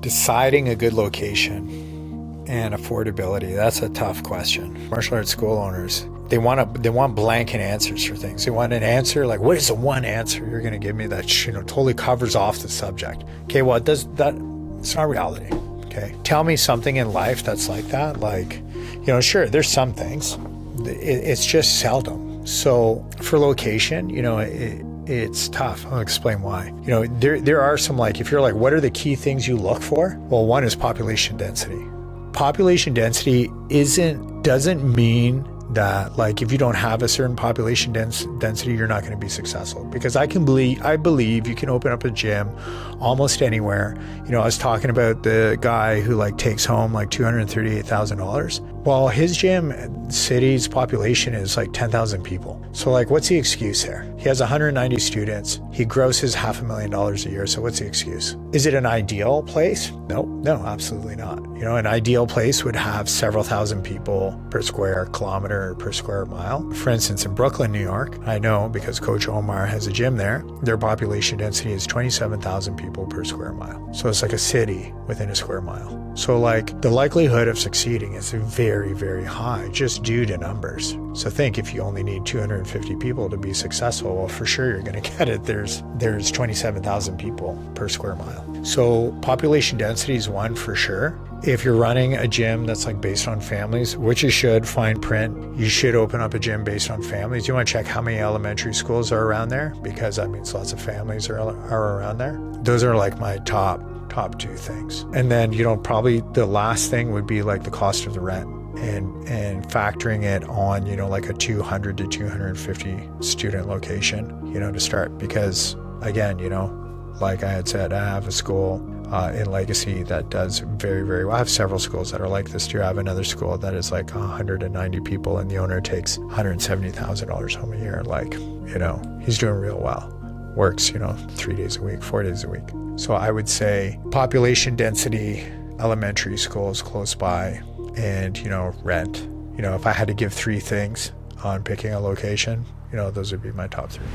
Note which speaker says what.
Speaker 1: Deciding a good location and affordability, that's a tough question. Martial arts school owners, they want blanket answers for things. They want an answer like, what is the one answer you're going to give me that totally covers off the subject? Okay, well, it's not reality. Okay, tell me something in life that's like that. Like, sure, there's some things. It's just seldom. So for location, it's tough. I'll explain why. There are some, like, if you're like, what are the key things you look for? Well, one is population density. Population density doesn't mean that, like, if you don't have a certain population density, you're not going to be successful. Because I believe you can open up a gym almost anywhere. I was talking about the guy who takes home $238,000. Well, his gym city's population is 10,000 people. So what's the excuse there? He has 190 students. He grosses $500,000 a year. So what's the excuse? Is it an ideal place? No, absolutely not. An ideal place would have several thousand people per square kilometer or per square mile. For instance, in Brooklyn, New York, I know because Coach Omar has a gym there, their population density is 27,000 people per square mile. So it's like a city within a square mile. So the likelihood of succeeding is very, very high just due to numbers. So think, if you only need 250 people to be successful, well, for sure you're going to get it. There's 27,000 people per square mile. So population density is one for sure. If you're running a gym that's based on families, which you should, fine print, you should open up a gym based on families. You want to check how many elementary schools are around there, because that means lots of families are around there. Those are my top two things. And then, probably the last thing would be the cost of the rent and factoring it on, a 200 to 250 student location, to start. Because again, like I had said, I have a school in Legacy that does very, very well. I have several schools that are like this too. I have another school that is 190 people and the owner takes $170,000 home a year. He's doing real well. Works, 3 days a week, 4 days a week. So I would say population density, elementary schools close by, and, rent. If I had to give three things on picking a location, those would be my top three.